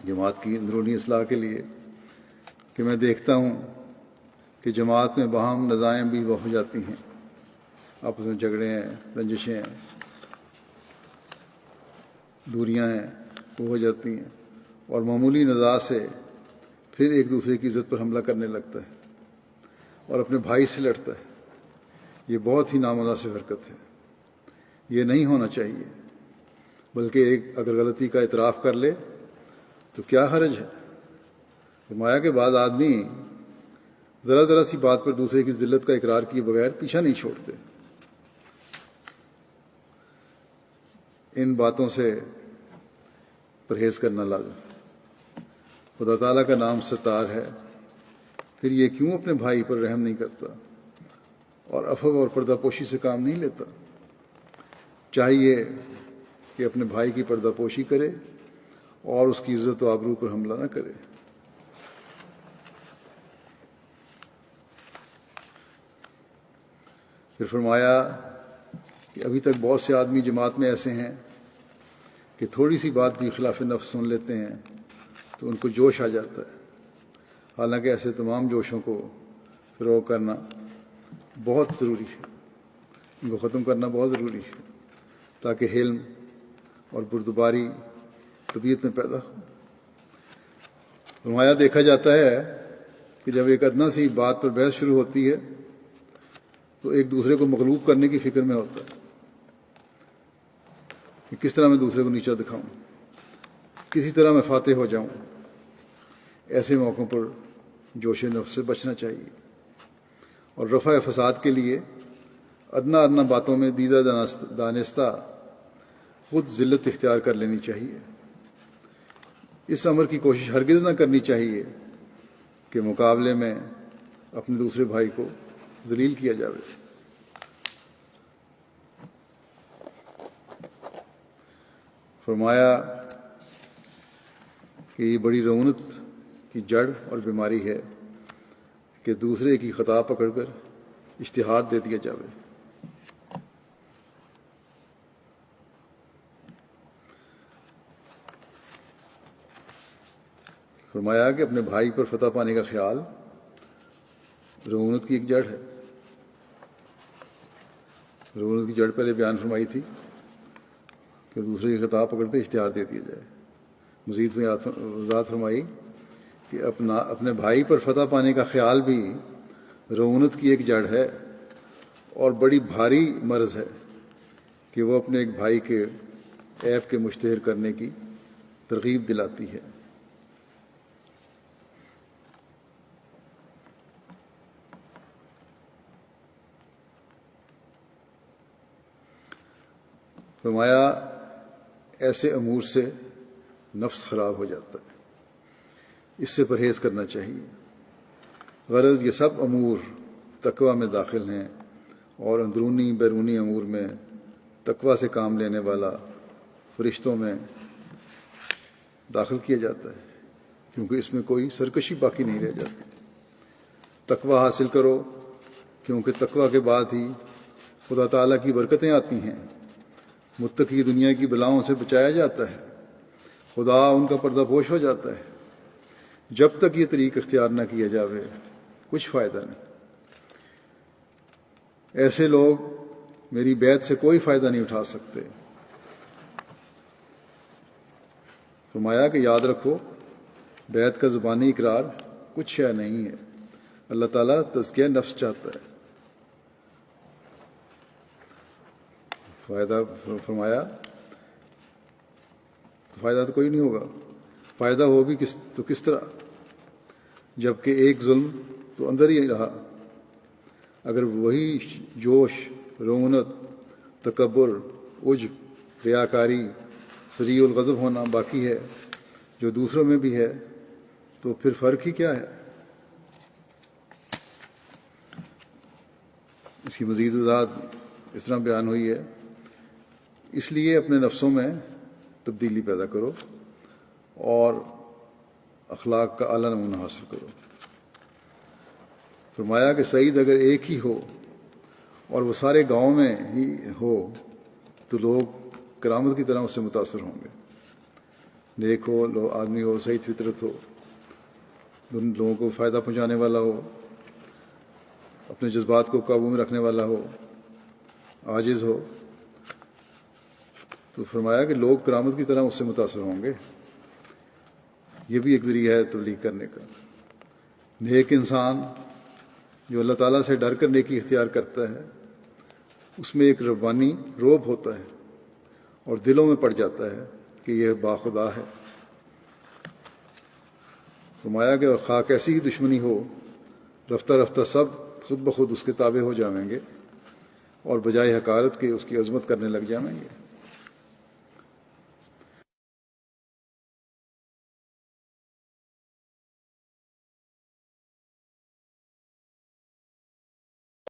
جماعت کی اندرونی اصلاح کے لیے کہ میں دیکھتا ہوں کہ جماعت میں باہم نزاعیں بھی ہو جاتی ہیں، آپس میں جھگڑے ہیں، رنجشیں ہیں، دوریاں ہیں، وہ ہو جاتی ہیں، اور معمولی نزاع سے پھر ایک دوسرے کی عزت پر حملہ کرنے لگتا ہے اور اپنے بھائی سے لڑتا ہے۔ یہ بہت ہی نامناسب حرکت ہے، یہ نہیں ہونا چاہیے، بلکہ ایک اگر غلطی کا اعتراف کر لے تو کیا حرج ہے۔ فرمایا کہ بعض آدمی ذرا ذرا سی بات پر دوسرے کی ذلت کا اقرار کیے بغیر پیچھا نہیں چھوڑتے۔ ان باتوں سے پرہیز کرنا لازم۔ خدا تعالیٰ کا نام ستار ہے، پھر یہ کیوں اپنے بھائی پر رحم نہیں کرتا اور عفو اور پردہ پوشی سے کام نہیں لیتا؟ چاہیے کہ اپنے بھائی کی پردہ پوشی کرے اور اس کی عزت و آبرو پر حملہ نہ کرے۔ پھر فرمایا کہ ابھی تک بہت سے آدمی جماعت میں ایسے ہیں کہ تھوڑی سی بات بھی خلاف نفس سن لیتے ہیں تو ان کو جوش آ جاتا ہے، حالانکہ ایسے تمام جوشوں کو فروغ کرنا بہت ضروری ہے، ان کو ختم کرنا بہت ضروری ہے تاکہ حلم اور بردباری طبیعت میں پیدا ہو۔ فرمایا دیکھا جاتا ہے کہ جب ایک ادنا سی بات پر بحث شروع ہوتی ہے تو ایک دوسرے کو مغلوب کرنے کی فکر میں ہوتا ہے کہ کس طرح میں دوسرے کو نیچا دکھاؤں، کسی طرح میں فاتح ہو جاؤں۔ ایسے موقعوں پر جوش نفس سے بچنا چاہیے اور رفع فساد کے لیے ادنا ادنا باتوں میں دیدہ دانستہ خود ذلت اختیار کر لینی چاہیے۔ اس امر کی کوشش ہرگز نہ کرنی چاہیے کہ مقابلے میں اپنے دوسرے بھائی کو ذلیل کیا جاوے۔ فرمایا کہ یہ بڑی رعونت کی جڑ اور بیماری ہے کہ دوسرے کی خطا پکڑ کر اشتہار دے دیا جاوے۔ فرمایا کہ اپنے بھائی پر فتح پانے کا خیال رعونت کی ایک جڑ ہے۔ رعونت کی جڑ پہلے بیان فرمائی تھی کہ دوسرے کی خطا پکڑ کے اشتہار دے دیا جائے۔ مزید وضاحت فرمائی کہ اپنے بھائی پر فتح پانے کا خیال بھی رعونت کی ایک جڑ ہے اور بڑی بھاری مرض ہے کہ وہ اپنے ایک بھائی کے عیب کے مشتہر کرنے کی ترغیب دلاتی ہے۔ فرمایا ایسے امور سے نفس خراب ہو جاتا ہے، اس سے پرہیز کرنا چاہیے۔ غرض یہ سب امور تقویٰ میں داخل ہیں اور اندرونی بیرونی امور میں تقویٰ سے کام لینے والا فرشتوں میں داخل کیا جاتا ہے، کیونکہ اس میں کوئی سرکشی باقی نہیں رہ جاتی۔ تقویٰ حاصل کرو، کیونکہ تقویٰ کے بعد ہی خدا تعالیٰ کی برکتیں آتی ہیں۔ متقی دنیا کی بلاؤں سے بچایا جاتا ہے، خدا ان کا پردہ پوش ہو جاتا ہے۔ جب تک یہ طریق اختیار نہ کیا جاوے کچھ فائدہ نہیں۔ ایسے لوگ میری بیعت سے کوئی فائدہ نہیں اٹھا سکتے۔ فرمایا کہ یاد رکھو بیعت کا زبانی اقرار کچھ شے نہیں ہے، اللہ تعالیٰ تزکیہ نفس چاہتا ہے۔ فائدہ فرمایا فائدہ تو کوئی نہیں ہوگا، فائدہ ہو بھی کس طرح، جبکہ ایک ظلم تو اندر ہی رہا۔ اگر وہی جوش، رعونت، تکبر، عجب، ریاکاری، سریع الغضب ہونا باقی ہے جو دوسروں میں بھی ہے، تو پھر فرق ہی کیا ہے؟ اس کی مزید وضاحت اس طرح بیان ہوئی ہے، اس لیے اپنے نفسوں میں تبدیلی پیدا کرو اور اخلاق کا اعلیٰ نمونہ حاصل کرو۔ فرمایا کہ سعید اگر ایک ہی ہو اور وہ سارے گاؤں میں ہی ہو تو لوگ کرامت کی طرح اس سے متاثر ہوں گے، نیک ہو، آدمی ہو، صحیح فطرت ہو، لوگوں کو فائدہ پہنچانے والا ہو، اپنے جذبات کو قابو میں رکھنے والا ہو، عاجز ہو، تو فرمایا کہ لوگ کرامت کی طرح اس سے متاثر ہوں گے۔ یہ بھی ایک ذریعہ ہے تبلیغ کرنے کا۔ نیک انسان جو اللہ تعالیٰ سے ڈر کر نیکی اختیار کرتا ہے، اس میں ایک ربانی رعب ہوتا ہے اور دلوں میں پڑ جاتا ہے کہ یہ باخدا ہے۔ فرمایا کہ اور خواہ کیسی ہی دشمنی ہو، رفتہ رفتہ سب خود بخود اس کے تابع ہو جائیں گے اور بجائے حقارت کے اس کی عظمت کرنے لگ جائیں گے۔